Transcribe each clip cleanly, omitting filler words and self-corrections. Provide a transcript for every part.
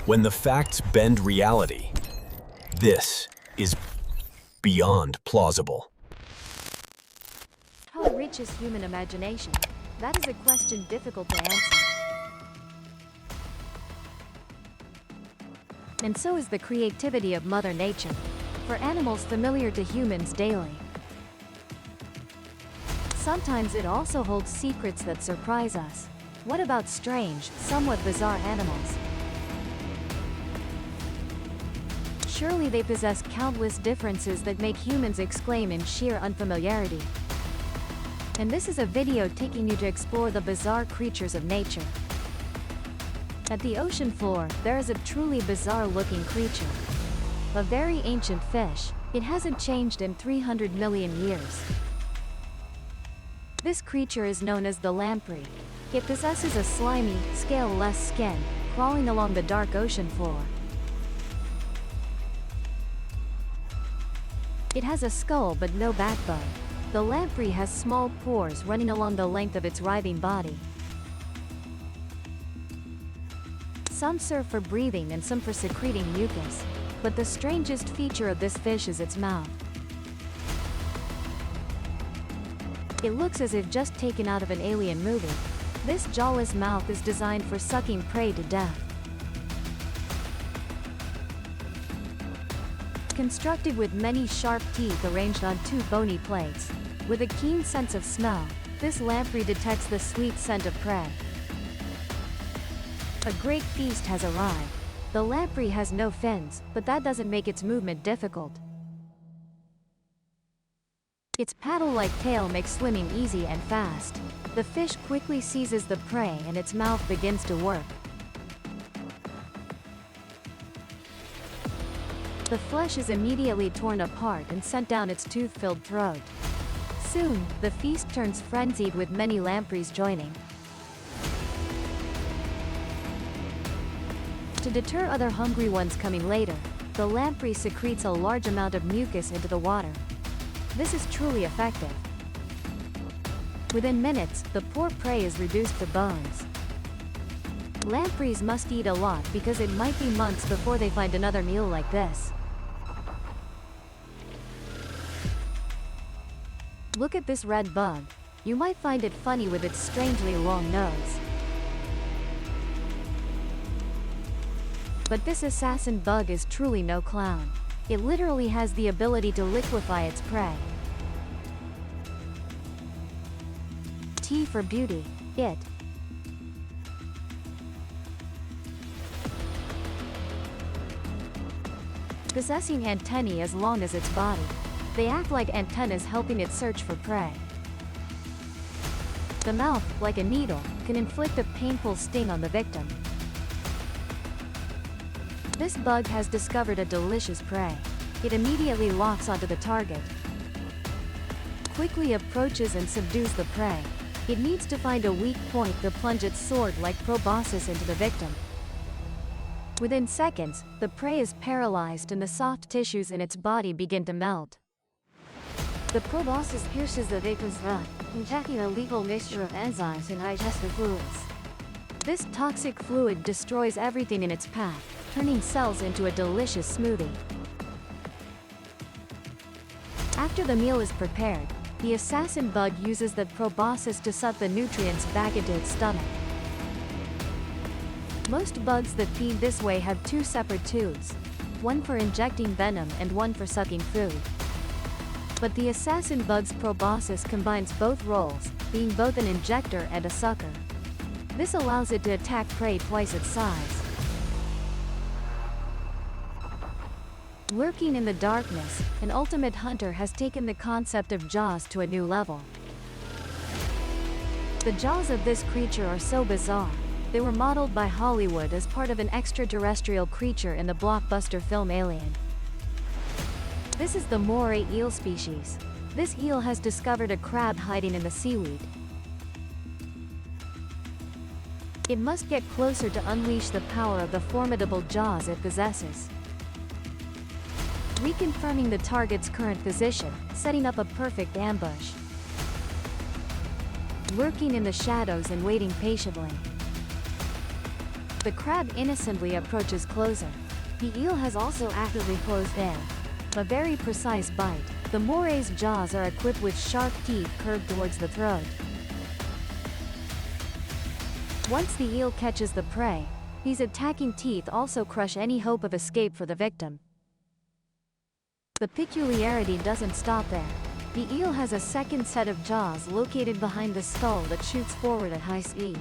When the facts bend reality, this is beyond plausible. How rich is human imagination? That is a question difficult to answer. And so is the creativity of Mother Nature, for animals familiar to humans daily. Sometimes it also holds secrets that surprise us. What about strange, somewhat bizarre animals? Surely they possess countless differences that make humans exclaim in sheer unfamiliarity. And this is a video taking you to explore the bizarre creatures of nature. At the ocean floor, there is a truly bizarre-looking creature. A very ancient fish. It hasn't changed in 300 million years. This creature is known as the lamprey. It possesses a slimy, scale-less skin, crawling along the dark ocean floor. It has a skull but no backbone. The lamprey has small pores running along the length of its writhing body. Some serve for breathing and some for secreting mucus. But the strangest feature of this fish is its mouth. It looks as if just taken out of an alien movie. This jawless mouth is designed for sucking prey to death. Constructed with many sharp teeth arranged on two bony plates. With a keen sense of smell, this lamprey detects the sweet scent of prey. A great feast has arrived. The lamprey has no fins, but that doesn't make its movement difficult. Its paddle-like tail makes swimming easy and fast. The fish quickly seizes the prey and its mouth begins to work. The flesh is immediately torn apart and sent down its tooth-filled throat. Soon, the feast turns frenzied with many lampreys joining. To deter other hungry ones coming later, the lamprey secretes a large amount of mucus into the water. This is truly effective. Within minutes, the poor prey is reduced to bones. Lampreys must eat a lot because it might be months before they find another meal like this. Look at this red bug. You might find it funny with its strangely long nose. But this assassin bug is truly no clown. It literally has the ability to liquefy its prey. T for beauty. It. Possessing antennae as long as its body. They act like antennas helping it search for prey. The mouth, like a needle, can inflict a painful sting on the victim. This bug has discovered a delicious prey. It immediately locks onto the target. Quickly approaches and subdues the prey. It needs to find a weak point to plunge its sword like proboscis into the victim. Within seconds, the prey is paralyzed and the soft tissues in its body begin to melt. The proboscis pierces the victim's gut, injecting a lethal mixture of enzymes and digestive fluids. This toxic fluid destroys everything in its path, turning cells into a delicious smoothie. After the meal is prepared, the assassin bug uses the proboscis to suck the nutrients back into its stomach. Most bugs that feed this way have two separate tubes, one for injecting venom and one for sucking food. But the assassin bug's proboscis combines both roles, being both an injector and a sucker. This allows it to attack prey twice its size. Lurking in the darkness, an ultimate hunter has taken the concept of jaws to a new level. The jaws of this creature are so bizarre. They were modeled by Hollywood as part of an extraterrestrial creature in the blockbuster film Alien. This is the moray eel species. This eel has discovered a crab hiding in the seaweed. It must get closer to unleash the power of the formidable jaws it possesses. Reconfirming the target's current position, setting up a perfect ambush. Lurking in the shadows and waiting patiently. The crab innocently approaches closer. The eel has also actively closed in. A very precise bite. The moray's jaws are equipped with sharp teeth curved towards the throat. Once the eel catches the prey, these attacking teeth also crush any hope of escape for the victim. The peculiarity doesn't stop there. The eel has a second set of jaws located behind the skull that shoots forward at high speed.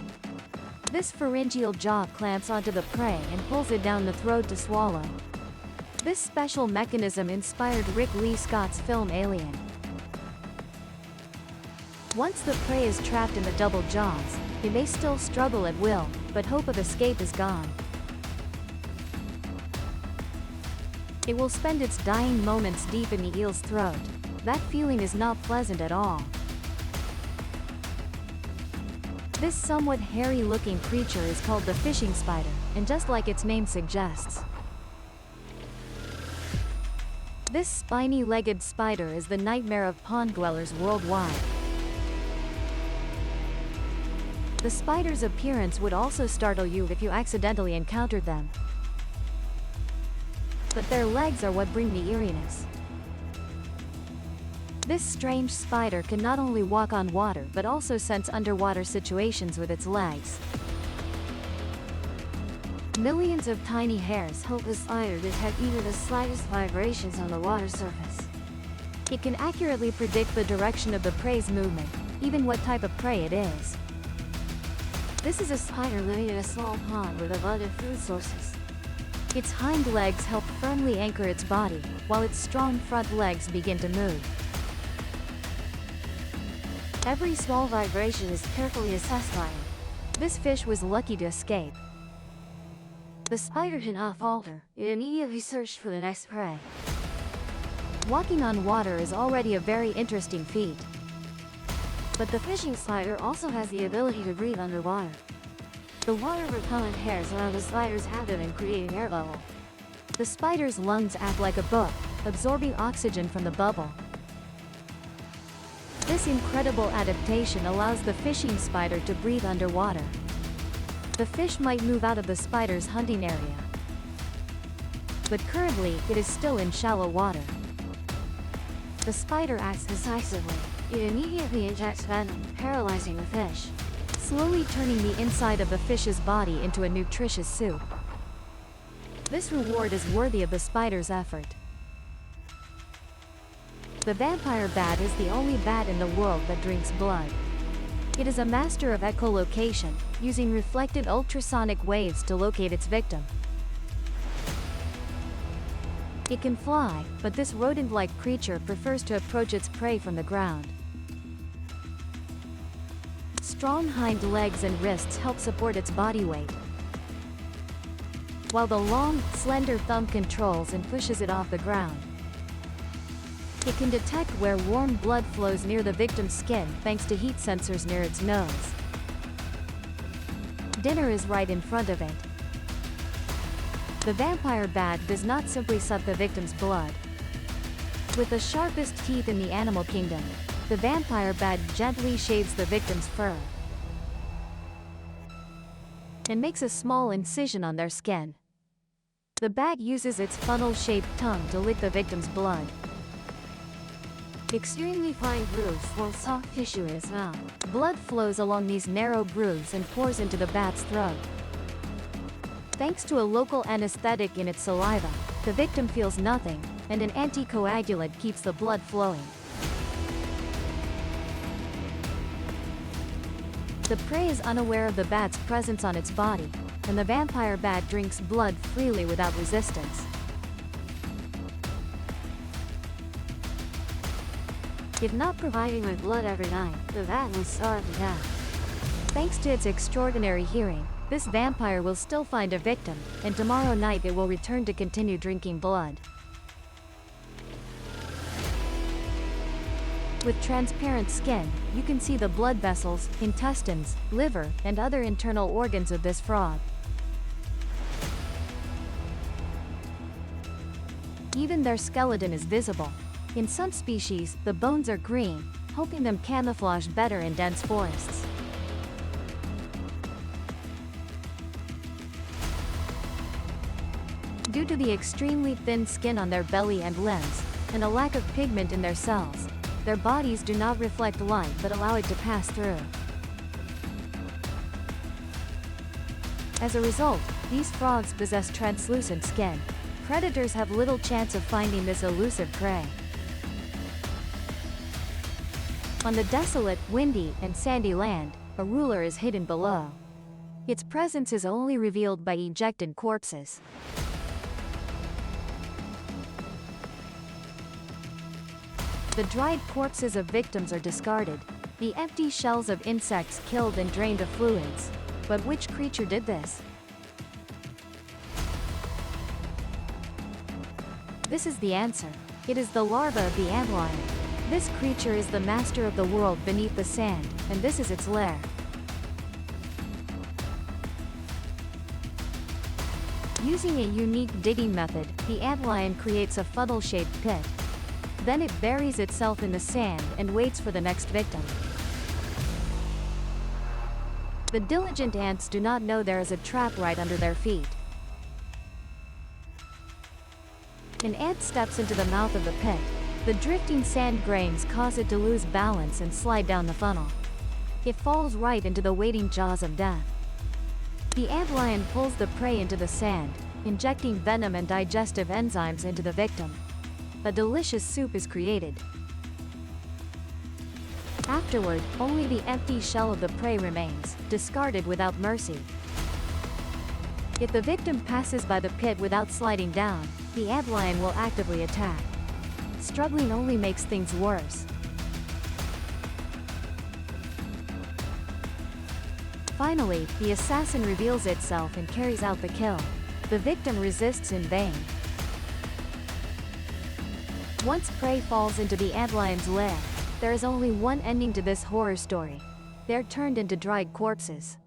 This pharyngeal jaw clamps onto the prey and pulls it down the throat to swallow. This special mechanism inspired Rick Lee Scott's film Alien. Once the prey is trapped in the double jaws, it may still struggle at will, but hope of escape is gone. It will spend its dying moments deep in the eel's throat. That feeling is not pleasant at all. This somewhat hairy-looking creature is called the fishing spider, and just like its name suggests, this spiny-legged spider is the nightmare of pond dwellers worldwide. The spider's appearance would also startle you if you accidentally encountered them. But their legs are what bring the eeriness. This strange spider can not only walk on water but also sense underwater situations with its legs. Millions of tiny hairs help the spider detect even the slightest vibrations on the water surface. It can accurately predict the direction of the prey's movement, even what type of prey it is. This is a spider living in a small pond with abundant food sources. Its hind legs help firmly anchor its body, while its strong front legs begin to move. Every small vibration is carefully assessed by it. This fish was lucky to escape. The spider did not falter. It immediately searched for the next prey. Walking on water is already a very interesting feat. But the fishing spider also has the ability to breathe underwater. The water-repellent hairs around the spider's abdomen create an air bubble. The spider's lungs act like a book, absorbing oxygen from the bubble. This incredible adaptation allows the fishing spider to breathe underwater. The fish might move out of the spider's hunting area, but currently it is still in shallow water. The spider acts decisively. It immediately injects venom, paralyzing the fish, slowly turning the inside of the fish's body into a nutritious soup. This reward is worthy of the spider's effort. The vampire bat is the only bat in the world that drinks blood. It is a master of echolocation, using reflected ultrasonic waves to locate its victim. It can fly, but this rodent-like creature prefers to approach its prey from the ground. Strong hind legs and wrists help support its body weight, while the long, slender thumb controls and pushes it off the ground. It can detect where warm blood flows near the victim's skin thanks to heat sensors near its nose. Dinner is right in front of it. The vampire bat does not simply suck the victim's blood. With the sharpest teeth in the animal kingdom, the vampire bat gently shaves the victim's fur and makes a small incision on their skin. The bat uses its funnel-shaped tongue to lick the victim's blood. Extremely fine grooves form soft tissue in its mouth. Blood flows along these narrow grooves and pours into the bat's throat. Thanks to a local anesthetic in its saliva, the victim feels nothing, and an anticoagulant keeps the blood flowing. The prey is unaware of the bat's presence on its body, and the vampire bat drinks blood freely without resistance. If not providing with blood every night, the bat will starve to death. Thanks to its extraordinary hearing, this vampire will still find a victim, and tomorrow night it will return to continue drinking blood. With transparent skin, you can see the blood vessels, intestines, liver, and other internal organs of this frog. Even their skeleton is visible. In some species, the bones are green, helping them camouflage better in dense forests. Due to the extremely thin skin on their belly and limbs, and a lack of pigment in their cells, their bodies do not reflect light but allow it to pass through. As a result, these frogs possess translucent skin. Predators have little chance of finding this elusive prey. On the desolate, windy, and sandy land, a ruler is hidden below. Its presence is only revealed by ejected corpses. The dried corpses of victims are discarded, the empty shells of insects killed and drained of fluids. But which creature did this? This is the answer. It is the larva of the antlion. This creature is the master of the world beneath the sand, and this is its lair. Using a unique digging method, the antlion creates a funnel-shaped pit. Then it buries itself in the sand and waits for the next victim. The diligent ants do not know there is a trap right under their feet. An ant steps into the mouth of the pit. The drifting sand grains cause it to lose balance and slide down the funnel. It falls right into the waiting jaws of death. The antlion pulls the prey into the sand, injecting venom and digestive enzymes into the victim. A delicious soup is created. Afterward, only the empty shell of the prey remains, discarded without mercy. If the victim passes by the pit without sliding down, the antlion will actively attack. Struggling only makes things worse. Finally, the assassin reveals itself and carries out the kill. The victim resists in vain. Once prey falls into the antlion's lair, there is only one ending to this horror story. They're turned into dried corpses.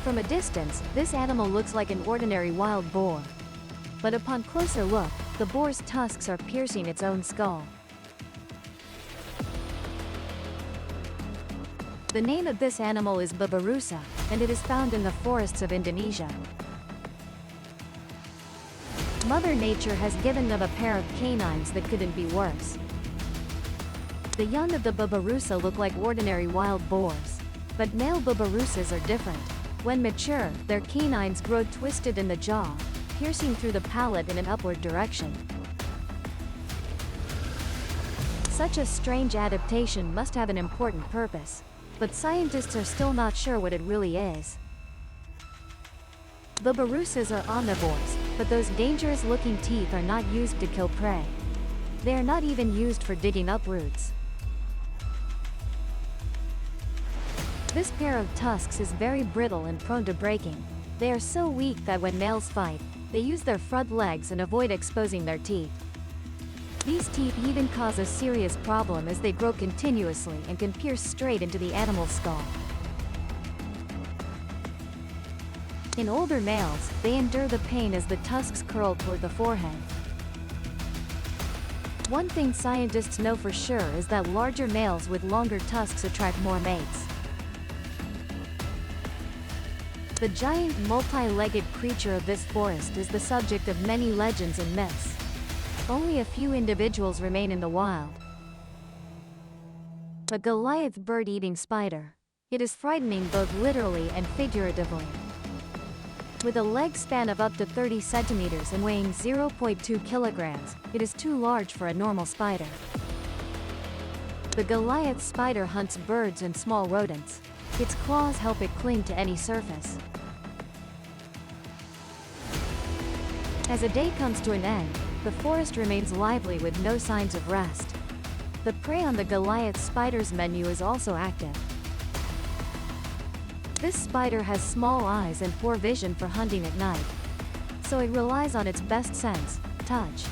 From a distance, this animal looks like an ordinary wild boar. But upon closer look, the boar's tusks are piercing its own skull. The name of this animal is babirusa, and it is found in the forests of Indonesia. Mother Nature has given them a pair of canines that couldn't be worse. The young of the babirusa look like ordinary wild boars. But male babirussas are different. When mature, their canines grow twisted in the jaw, piercing through the palate in an upward direction. Such a strange adaptation must have an important purpose, but scientists are still not sure what it really is. Babirussas are omnivores, but those dangerous-looking teeth are not used to kill prey. They are not even used for digging up roots. This pair of tusks is very brittle and prone to breaking. They are so weak that when males fight, they use their front legs and avoid exposing their teeth. These teeth even cause a serious problem as they grow continuously and can pierce straight into the animal's skull. In older males, they endure the pain as the tusks curl toward the forehead. One thing scientists know for sure is that larger males with longer tusks attract more mates. The giant multi-legged creature of this forest is the subject of many legends and myths. Only a few individuals remain in the wild. The Goliath bird-eating spider. It is frightening both literally and figuratively. With a leg span of up to 30 centimeters and weighing 0.2 kilograms, it is too large for a normal spider. The Goliath spider hunts birds and small rodents. Its claws help it cling to any surface. As a day comes to an end, the forest remains lively with no signs of rest. The prey on the Goliath spider's menu is also active. This spider has small eyes and poor vision for hunting at night, so it relies on its best sense, touch.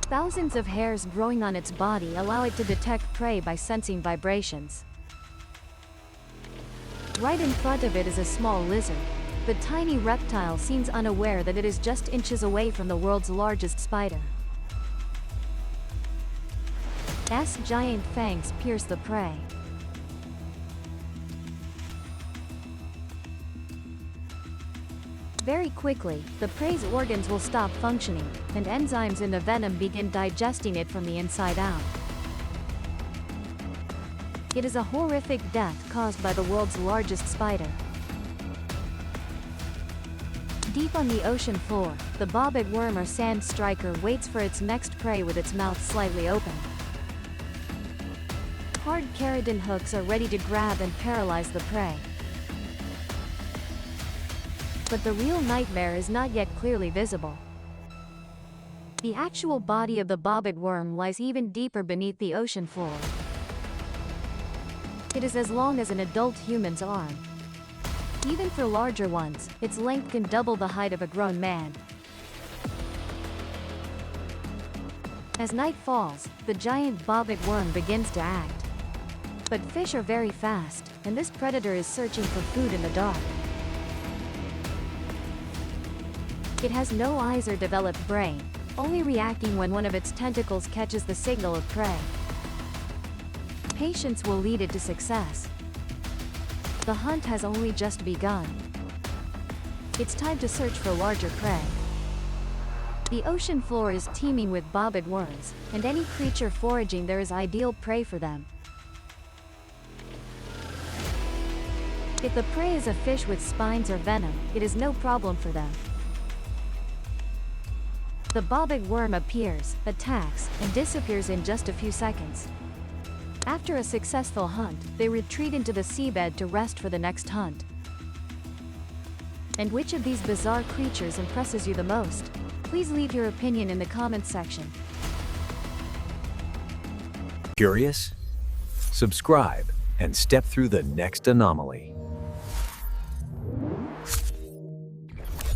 Thousands of hairs growing on its body allow it to detect prey by sensing vibrations. Right in front of it is a small lizard. The tiny reptile seems unaware that it is just inches away from the world's largest spider. As giant fangs pierce the prey. Very quickly, the prey's organs will stop functioning, and enzymes in the venom begin digesting it from the inside out. It is a horrific death caused by the world's largest spider. Deep on the ocean floor, the bobbit worm or sand striker waits for its next prey with its mouth slightly open. Hard keratin hooks are ready to grab and paralyze the prey. But the real nightmare is not yet clearly visible. The actual body of the bobbit worm lies even deeper beneath the ocean floor. It is as long as an adult human's arm. Even for larger ones, its length can double the height of a grown man. As night falls, the giant bobbit worm begins to act. But fish are very fast, and this predator is searching for food in the dark. It has no eyes or developed brain, only reacting when one of its tentacles catches the signal of prey. Patience will lead it to success. The hunt has only just begun. It's time to search for larger prey. The ocean floor is teeming with bobbit worms, and any creature foraging there is ideal prey for them. If the prey is a fish with spines or venom, it is no problem for them. The bobbit worm appears, attacks, and disappears in just a few seconds. After a successful hunt, they retreat into the seabed to rest for the next hunt. And which of these bizarre creatures impresses you the most? Please leave your opinion in the comments section. Curious? Subscribe and step through the next anomaly.